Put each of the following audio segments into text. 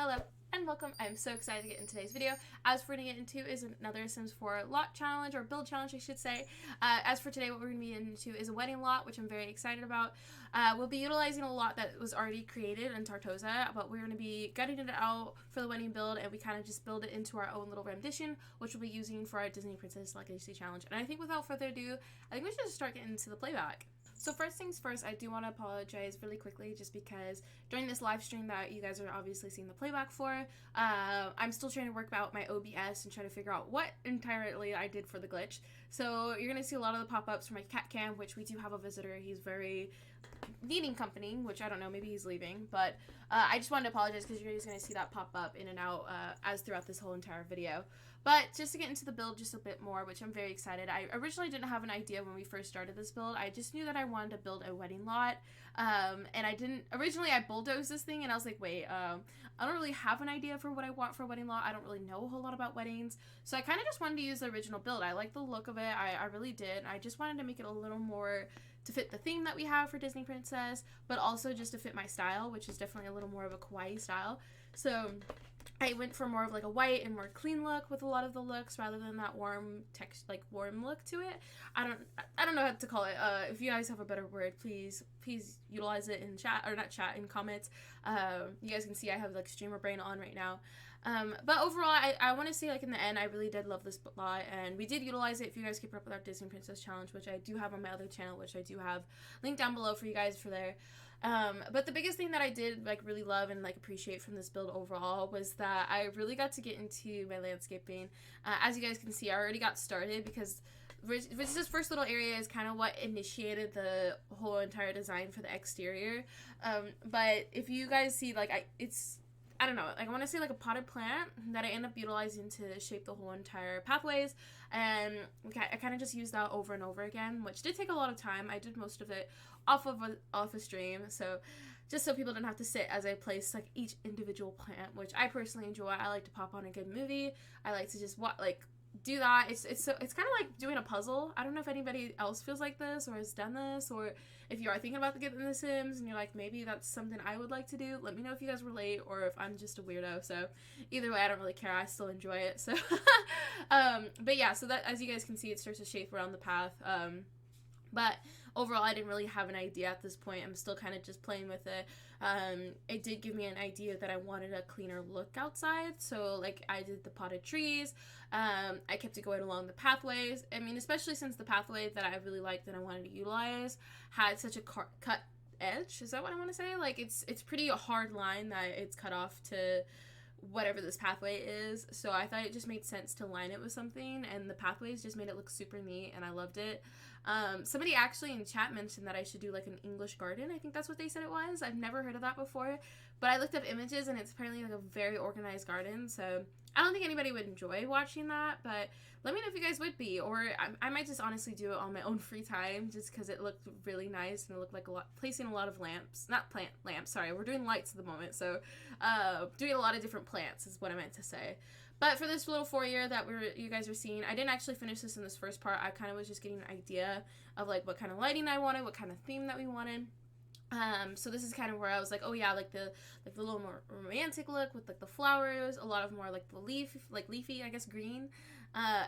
Hello and welcome. I'm so excited to get into today's video. As we're going to get into is another Sims 4 lot challenge, or build challenge I should say. As for today, what we're going to be into is a wedding lot, which I'm very excited about. We'll be utilizing a lot that was already created in Tartosa, but we're going to be gutting it out for the wedding build, and we kind of just build it into our own little rendition, which we'll be using for our Disney Princess Legacy Challenge. And I think without further ado, I think we should just start getting into the playback. So first things first, I do want to apologize really quickly just because during this live stream that you guys are obviously seeing the playback for, I'm still trying to work out my OBS and try to figure out what entirely I did for the glitch. So you're going to see a lot of the pop-ups from my cat cam, which we do have a visitor. He's very needing company, which I don't know, maybe he's leaving, but I just wanted to apologize because you're just going to see that pop up in and out as throughout this whole entire video. But just to get into the build just a bit more, which I'm very excited. I originally didn't have an idea when we first started this build. I just knew that I wanted to build a wedding lot, and originally I bulldozed this thing and I was like, wait, I don't really have an idea for what I want for a wedding lot. I don't really know a whole lot about weddings, so I kind of just wanted to use the original build. I like the look of it, I really did. I just wanted to make it a little more to fit the theme that we have for Disney Princess, but also just to fit my style, which is definitely a little more of a kawaii style. So I went for more of like a white and more clean look with a lot of the looks rather than that warm text, like warm look to it. I don't know how to call it. If you guys have a better word, please utilize it in chat, or not chat, in comments. You guys can see I have like streamer brain on right now. But overall, I want to say, like, in the end, I really did love this lot, and we did utilize it. If you guys keep up with our Disney Princess Challenge, which I do have on my other channel, which I do have linked down below for you guys for there. But the biggest thing that I did, like, really love and, like, appreciate from this build overall was that I really got to get into my landscaping. As you guys can see, I already got started because this first little area is kind of what initiated the whole entire design for the exterior. But if you guys see, like, I don't know, like, I want to say like a potted plant that I end up utilizing to shape the whole entire pathways, and I kind of just used that over and over again, which did take a lot of time. I did most of it off a stream, so just so people didn't have to sit as I placed like each individual plant, which I personally enjoy. I like to pop on a good movie. I like to just do that. It's kind of like doing a puzzle. I don't know if anybody else feels like this or has done this, or if you are thinking about getting The Sims and you're like, maybe that's something I would like to do. Let me know if you guys relate or if I'm just a weirdo. So either way, I don't really care. I still enjoy it. So but yeah, so that, as you guys can see, it starts to shape around the path. But overall, I didn't really have an idea at this point. I'm still kind of just playing with it. It did give me an idea that I wanted a cleaner look outside. So, like, I did the potted trees. I kept it going along the pathways. I mean, especially since the pathway that I really liked and I wanted to utilize had such a cut edge. Is that what I want to say? Like, it's pretty a hard line that it's cut off to whatever this pathway is. So I thought it just made sense to line it with something, and the pathways just made it look super neat, and I loved it. Somebody actually in chat mentioned that I should do like an English garden. I think that's what they said it was. I've never heard of that before, but I looked up images and it's apparently like a very organized garden. So I don't think anybody would enjoy watching that, but let me know if you guys would be, or I might just honestly do it on my own free time just because it looked really nice and it looked like placing a lot of lamps, not plant lamps, sorry, we're doing lights at the moment, so doing a lot of different plants is what I meant to say. But for this little foyer that you guys are seeing, I didn't actually finish this in this first part. I kind of was just getting an idea of like what kind of lighting I wanted, what kind of theme that we wanted. So this is kind of where I was like, oh yeah, like the little more romantic look with like the flowers, a lot of more like the leafy, I guess, green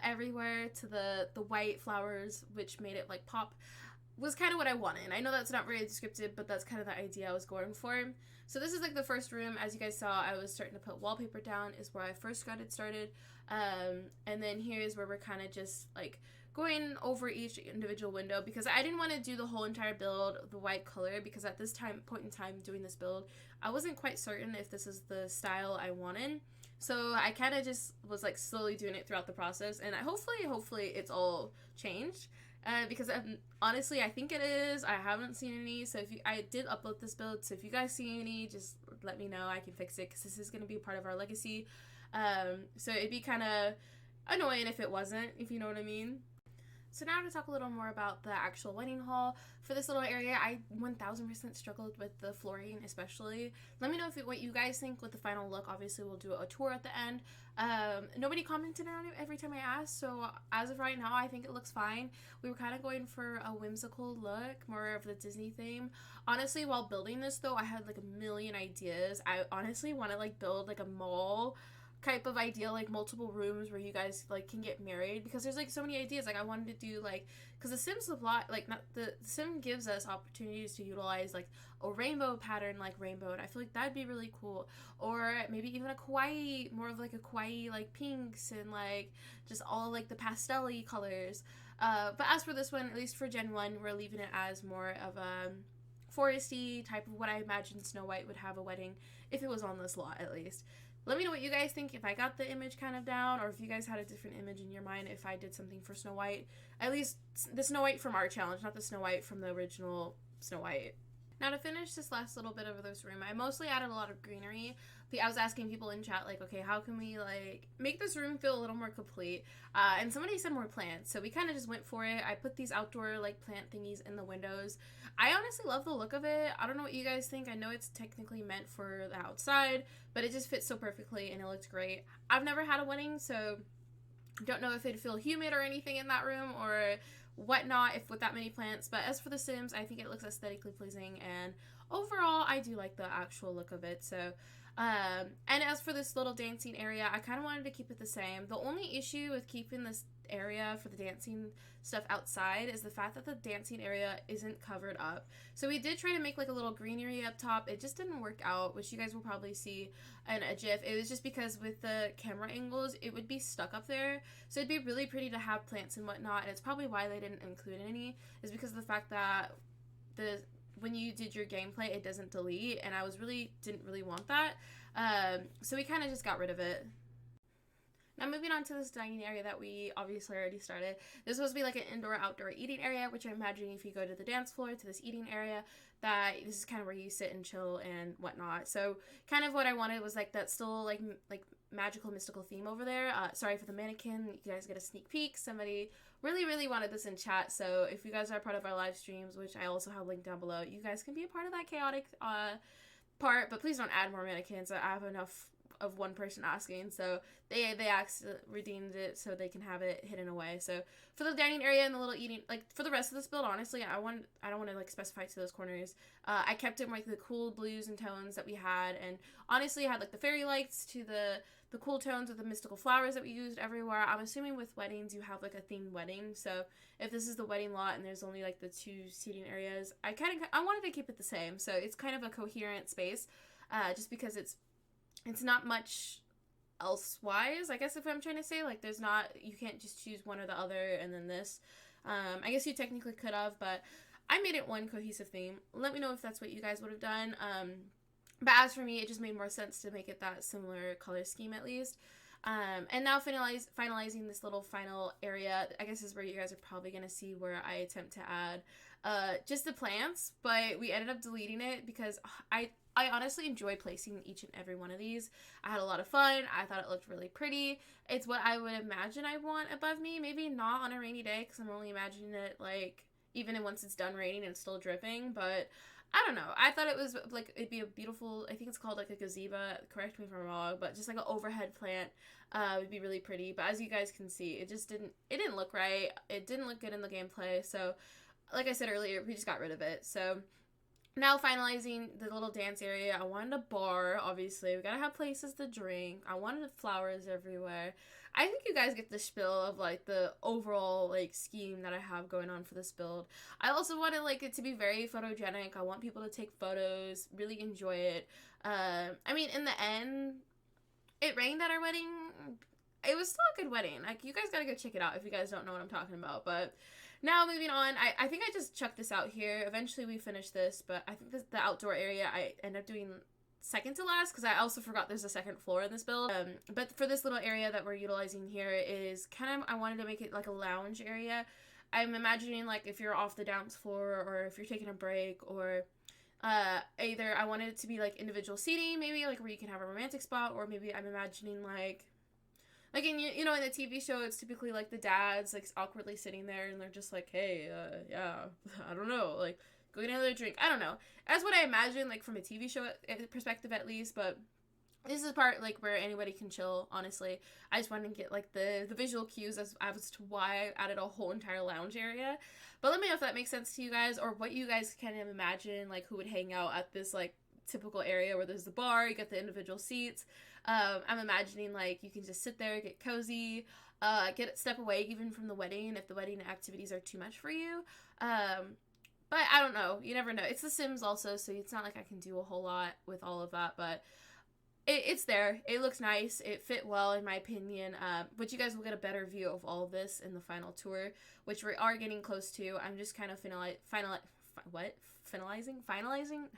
everywhere, to the white flowers, which made it like pop, was kind of what I wanted. I know that's not very descriptive, but that's kind of the idea I was going for. So this is like the first room. As you guys saw, I was starting to put wallpaper down, is where I first got it started. And then here is where we're kind of just like going over each individual window, because I didn't want to do the whole entire build the white color, because at this point in time doing this build, I wasn't quite certain if this is the style I wanted. So I kind of just was like slowly doing it throughout the process, and hopefully it's all changed. Because honestly, I think it is. I haven't seen any, so I did upload this build, so if you guys see any, just let me know. I can fix it, because this is going to be part of our legacy. So it'd be kind of annoying if it wasn't, if you know what I mean. So now to talk a little more about the actual wedding hall. For this little area, I 1000% struggled with the flooring especially. Let me know what you guys think with the final look. Obviously, we'll do a tour at the end. Nobody commented on it every time I asked, so as of right now, I think it looks fine. We were kind of going for a whimsical look, more of the Disney theme. Honestly, while building this though, I had like a million ideas. I honestly want to like build like a mall type of idea, like multiple rooms where you guys like can get married, because there's like so many ideas. Like I wanted to do like, because the Sims supply like not the Sim gives us opportunities to utilize like a rainbow pattern like rainbow, and I feel like that'd be really cool. Or maybe even a kawaii, more of like a kawaii like pinks and like just all like the pastel-y colors. But as for this one, at least for Gen 1, we're leaving it as more of a foresty type of what I imagine Snow White would have a wedding if it was on this lot, at least. Let me know what you guys think, if I got the image kind of down, or if you guys had a different image in your mind if I did something for Snow White. At least the Snow White from our challenge, not the Snow White from the original Snow White. Now to finish this last little bit of this room, I mostly added a lot of greenery. I was asking people in chat, like, okay, how can we, like, make this room feel a little more complete? And somebody said more plants, so we kind of just went for it. I put these outdoor, like, plant thingies in the windows. I honestly love the look of it. I don't know what you guys think. I know it's technically meant for the outside, but it just fits so perfectly, and it looks great. I've never had a wedding, so don't know if it'd feel humid or anything in that room, or whatnot if with that many plants. But as for the Sims, I think it looks aesthetically pleasing, and overall I do like the actual look of it. So and as for this little dancing area, I kind of wanted to keep it the same. The only issue with keeping this area for the dancing stuff outside is the fact that the dancing area isn't covered up. So we did try to make like a little greenery up top. It just didn't work out, which you guys will probably see in a GIF. It was just because with the camera angles, it would be stuck up there. So it'd be really pretty to have plants and whatnot, and it's probably why they didn't include any, is because of the fact that when you did your gameplay, it doesn't delete, and I didn't really want that. So we kind of just got rid of it. Now moving on to this dining area that we obviously already started. This was supposed to be like an indoor-outdoor eating area, which I'm imagining if you go to the dance floor to this eating area, that this is kind of where you sit and chill and whatnot. So kind of what I wanted was like that still like magical mystical theme over there. Sorry for the mannequin. You guys get a sneak peek. Somebody really wanted this in chat, so if you guys are part of our live streams, which I also have linked down below, you guys can be a part of that chaotic part, but please don't add more mannequins. I have enough of one person asking, so they redeemed it so they can have it hidden away. So for the dining area and the little eating, like for the rest of this build, honestly, I don't want to like specify to those corners. I kept it like the cool blues and tones that we had, and honestly I had like the fairy lights to the cool tones with the mystical flowers that we used everywhere. I'm assuming with weddings you have like a themed wedding, so if this is the wedding lot and there's only like the 2 seating areas, I wanted to keep it the same, so it's kind of a coherent space, just because it's not much elsewise, I guess, if I'm trying to say, like there's not, you can't just choose one or the other and then this. I guess you technically could have, but I made it one cohesive theme. Let me know if that's what you guys would have done. But as for me, it just made more sense to make it that similar color scheme at least. And now finalizing this little final area, I guess is where you guys are probably going to see where I attempt to add just the plants, but we ended up deleting it because I honestly enjoy placing each and every one of these. I had a lot of fun. I thought it looked really pretty. It's what I would imagine I want above me. Maybe not on a rainy day, because I'm only imagining it like even once it's done raining and it's still dripping, but I don't know. I thought it was like it'd be a beautiful, I think it's called like a gazebo, correct me if I'm wrong, but just like an overhead plant would be really pretty. But as you guys can see, it didn't look right. It didn't look good in the gameplay. So like I said earlier, we just got rid of it. So now finalizing the little dance area, I wanted a bar, obviously. We gotta have places to drink. I wanted flowers everywhere. I think you guys get the spiel of like the overall like scheme that I have going on for this build. I also wanted like it to be very photogenic. I want people to take photos, really enjoy it. I mean, in the end, it rained at our wedding. It was still a good wedding. Like, you guys gotta go check it out if you guys don't know what I'm talking about. But now moving on, I think I just chucked this out here. Eventually we finished this, but I think the outdoor area I end up doing second to last, because I also forgot there's a second floor in this build. But for this little area that we're utilizing here is kind of, I wanted to make it like a lounge area. I'm imagining like if you're off the dance floor, or if you're taking a break, or either I wanted it to be like individual seating, maybe like where you can have a romantic spot, or maybe I'm imagining like like in you know in the TV show, it's typically like the dad's like awkwardly sitting there and they're just like, hey, yeah, I don't know, like go get another drink. I don't know. That's what I imagine, like from a TV show perspective at least. But this is the part like where anybody can chill. Honestly, I just wanted to get like the visual cues as to why I added a whole entire lounge area. But let me know if that makes sense to you guys, or what you guys kind of imagine, like who would hang out at this like typical area where there's the bar, you get the individual seats. I'm imagining like you can just sit there, get cozy, step away even from the wedding if the wedding activities are too much for you. But I don't know. You never know. It's The Sims also, so it's not like I can do a whole lot with all of that, but it's there. It looks nice. It fit well, in my opinion. But you guys will get a better view of all of this in the final tour, which we are getting close to. I'm just kind of finalizing?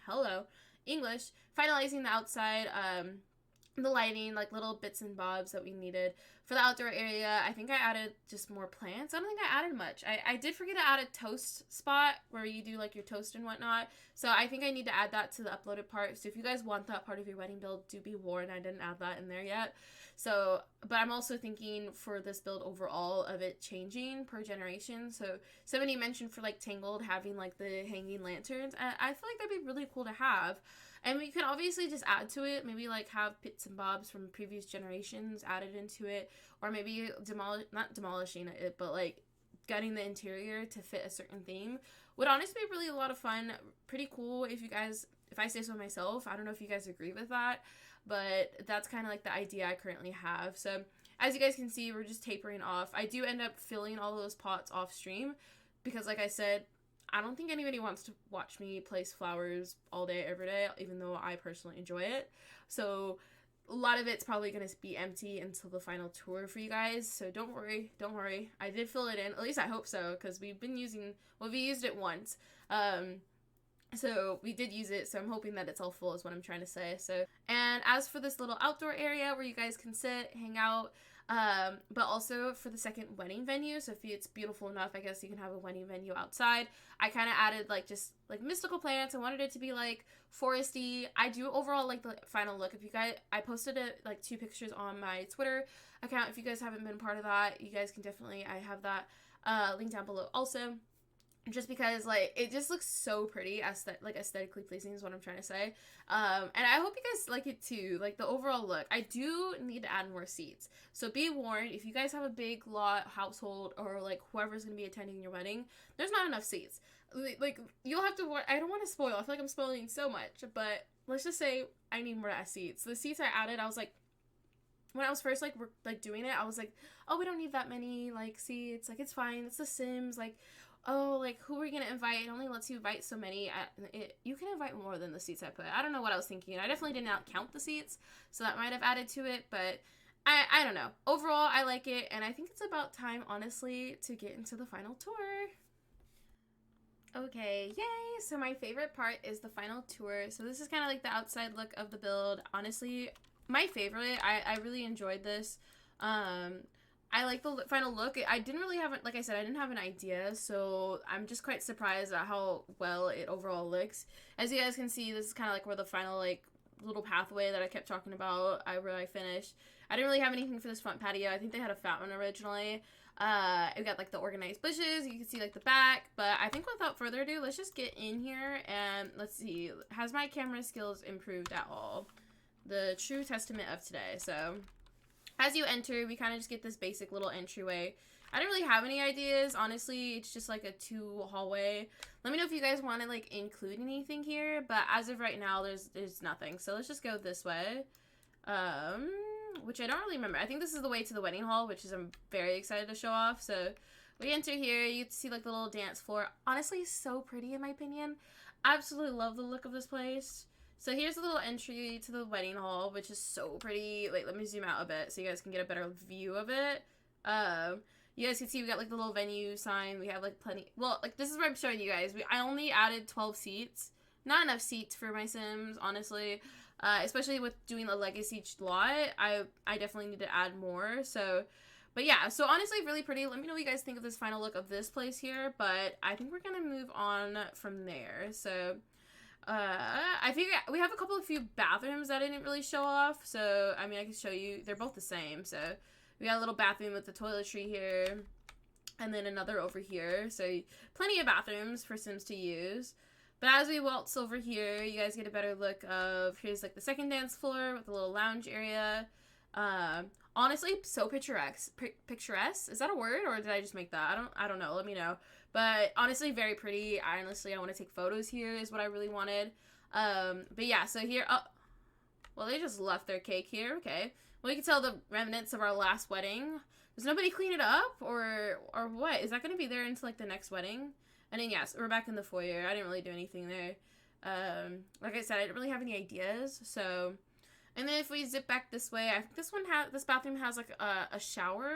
Hello. English. Finalizing the outside, the lighting, like little bits and bobs that we needed. For the outdoor area, I think I added just more plants. I don't think I added much. I did forget to add a toast spot where you do like your toast and whatnot. So I think I need to add that to the uploaded part. So if you guys want that part of your wedding build, do be warned, I didn't add that in there yet. So, but I'm also thinking for this build overall of it changing per generation. So somebody mentioned for like Tangled having like the hanging lanterns. I feel like that'd be really cool to have. And we could obviously just add to it, maybe like have bits and bobs from previous generations added into it, or maybe not demolishing it, but like gutting the interior to fit a certain theme would honestly be really a lot of fun. Pretty cool if I say so myself. I don't know if you guys agree with that, but that's kind of like the idea I currently have. So as you guys can see, we're just tapering off. I do end up filling all of those pots off stream because, like I said, I don't think anybody wants to watch me place flowers all day, every day, even though I personally enjoy it. So a lot of it's probably going to be empty until the final tour for you guys. So don't worry. I did fill it in. At least I hope so, because we used it once. So we did use it, so I'm hoping that it's all full is what I'm trying to say. So, and as for this little outdoor area where you guys can sit, hang out, but also for the second wedding venue, so if it's beautiful enough, I guess you can have a wedding venue outside. I kind of added like just like mystical plants. I wanted it to be like foresty. I do overall like the final look. If you guys, I posted it like 2 pictures on my Twitter account. If you guys haven't been part of that, you guys can definitely, I have that link down below also. Just because like it just looks so pretty, aesthetically pleasing is what I'm trying to say. And I hope you guys like it too, like the overall look. I do need to add more seats, so be warned if you guys have a big lot household or like whoever's gonna be attending your wedding, there's not enough seats. Like you'll have to I don't want to spoil, I feel like I'm spoiling so much, but let's just say I need more seats. The seats I added, I was like, when I was first like doing it, I was like, oh, we don't need that many like seats, like it's fine, it's The Sims, like, oh, like, who are we gonna invite? It only lets you invite so many. You can invite more than the seats I put. I don't know what I was thinking. I definitely did not count the seats, so that might have added to it, but I don't know. Overall, I like it, and I think it's about time, honestly, to get into the final tour. Okay, yay! So my favorite part is the final tour. So this is kind of like the outside look of the build. Honestly, my favorite. I really enjoyed this. I like the final look. I didn't really have, like I said, I didn't have an idea, so I'm just quite surprised at how well it overall looks. As you guys can see, this is kind of like where the final, like, little pathway that I kept talking about, where I finished. I didn't really have anything for this front patio. I think they had a fat one originally. It got, like, the organized bushes. You can see, like, the back, but I think without further ado, let's just get in here, and let's see. Has my camera skills improved at all? The true testament of today, so as you enter, we kind of just get this basic little entryway. I didn't really have any ideas, honestly. It's just like a 2 hallway. Let me know if you guys want to like include anything here, but as of right now, there's nothing. So let's just go this way, which I don't really remember. I think this is the way to the wedding hall, which is I'm very excited to show off. So we enter here. You get to see like the little dance floor. Honestly, so pretty in my opinion. Absolutely love the look of this place. So here's a little entry to the wedding hall, which is so pretty. Like, let me zoom out a bit so you guys can get a better view of it. You guys can see we got like the little venue sign. We have like plenty. Well, like this is what I'm showing you guys. I only added 12 seats. Not enough seats for my Sims, honestly. Especially with doing the legacy lot, I definitely need to add more. So, but yeah. So honestly, really pretty. Let me know what you guys think of this final look of this place here. But I think we're gonna move on from there. So. I think we have a few bathrooms that I didn't really show off, so, I mean, I can show you, they're both the same, so, We got a little bathroom with the toiletry here. And then another over here. So plenty of bathrooms for Sims to use. But as we waltz over here, you guys get a better look of, here's like the second dance floor with a little lounge area. Honestly, so picturesque. Picturesque? Is that a word, or did I just make that? I don't know. Let me know. But honestly, very pretty. I want to take photos here is what I really wanted. But yeah, so here, well, they just left their cake here. Okay. Well, you can tell the remnants of our last wedding. Does nobody clean it up, or what? Is that going to be there until like the next wedding? And then yes, we're back in the foyer. I didn't really do anything there. Like I said, I didn't really have any ideas. So, and then if we zip back this way, I think this bathroom has like a shower,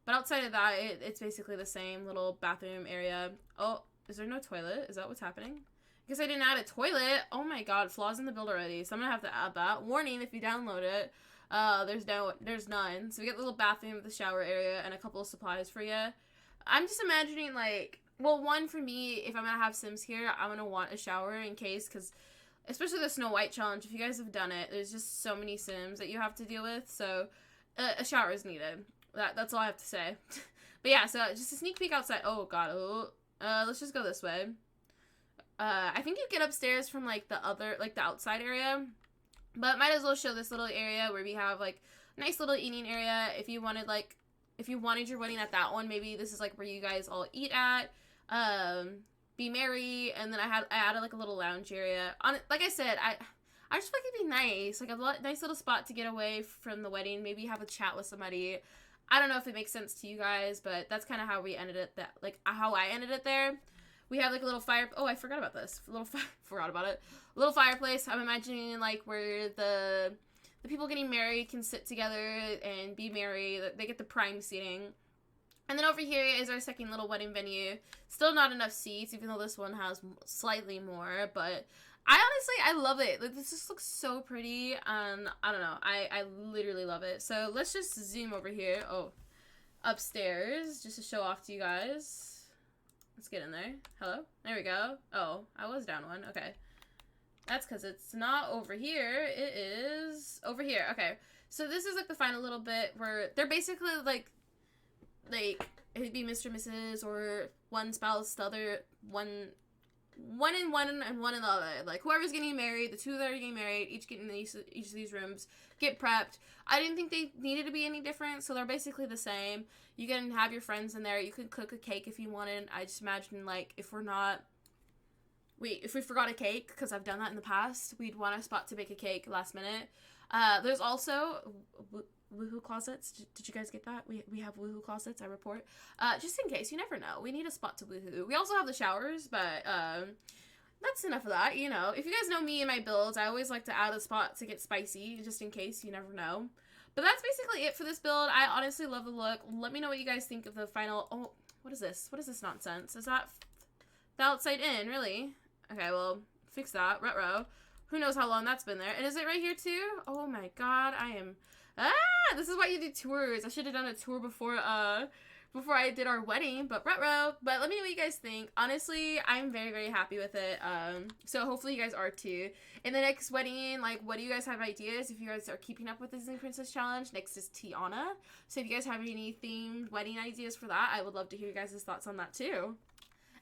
but outside of that, it's basically the same little bathroom area. Oh, is there no toilet? Is that what's happening? I guess I didn't add a toilet. Oh my god, flaws in the build already. So I'm gonna have to add that. Warning if you download it. There's none. So we get the little bathroom with the shower area and a couple of supplies for you. I'm just imagining like, well, one for me, if I'm gonna have Sims here, I'm gonna want a shower in case, because especially the Snow White challenge, if you guys have done it, there's just so many Sims that you have to deal with, so a shower is needed. That's all I have to say. But yeah, so just a sneak peek outside. Oh god, let's just go this way. I think you get upstairs from like the outside area, but might as well show this little area where we have like a nice little eating area. If you wanted your wedding at that one, maybe this is like where you guys all eat at. Be merry, and then I added like a little lounge area. Like I said, I just feel like it'd be nice, like a nice little spot to get away from the wedding. Maybe have a chat with somebody. I don't know if it makes sense to you guys, but that's kind of how we ended it. How I ended it there. We have like a little fire. Oh, I forgot about this. Forgot about it. A little fireplace. I'm imagining like where the people getting married can sit together and be merry. They get the prime seating. And then over here is our second little wedding venue. Still not enough seats, even though this one has slightly more. But I love it. Like, this just looks so pretty. And I don't know. I literally love it. So let's just zoom over here. Oh, upstairs, just to show off to you guys. Let's get in there. Hello? There we go. Oh, I was down one. Okay. That's because it's not over here. It is over here. Okay. So this is like the final little bit where they're basically like it'd be Mr. and Mrs. or one spouse, the other one in one and one in the other. Like whoever's getting married, the two that are getting married, each getting in each of these rooms, get prepped. I didn't think they needed to be any different, so they're basically the same. You can have your friends in there. You could cook a cake if you wanted. I just imagine like if we forgot a cake, because I've done that in the past, we'd want a spot to make a cake last minute. There's also woohoo closets. Did you guys get that? We have woohoo closets, I report. Just in case, you never know. We need a spot to woohoo. We also have the showers, but that's enough of that, you know. If you guys know me and my builds, I always like to add a spot to get spicy, just in case, you never know. But that's basically it for this build. I honestly love the look. Let me know what you guys think of the final. Oh, what is this? What is this nonsense? Is that the outside in, really? Okay, well, fix that. Retro. Who knows how long that's been there. And is it right here too? Oh my god, this is why you do tours. I should have done a tour before I did our wedding, but retro. But let me know what you guys think. Honestly, I'm very, very happy with it. So hopefully you guys are too. In the next wedding, like, what do you guys have ideas? If you guys are keeping up with the Disney Princess Challenge, next is Tiana. So if you guys have any themed wedding ideas for that, I would love to hear you guys' thoughts on that too.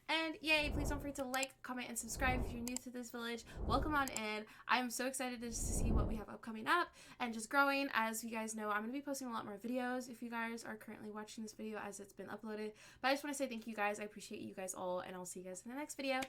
And yay, please don't forget to like, comment, and subscribe if you're new to this village. Welcome on in. I'm so excited to see what we have upcoming up and just growing. As you guys know, I'm going to be posting a lot more videos if you guys are currently watching this video as it's been uploaded. But I just want to say thank you guys. I appreciate you guys all, and I'll see you guys in the next video.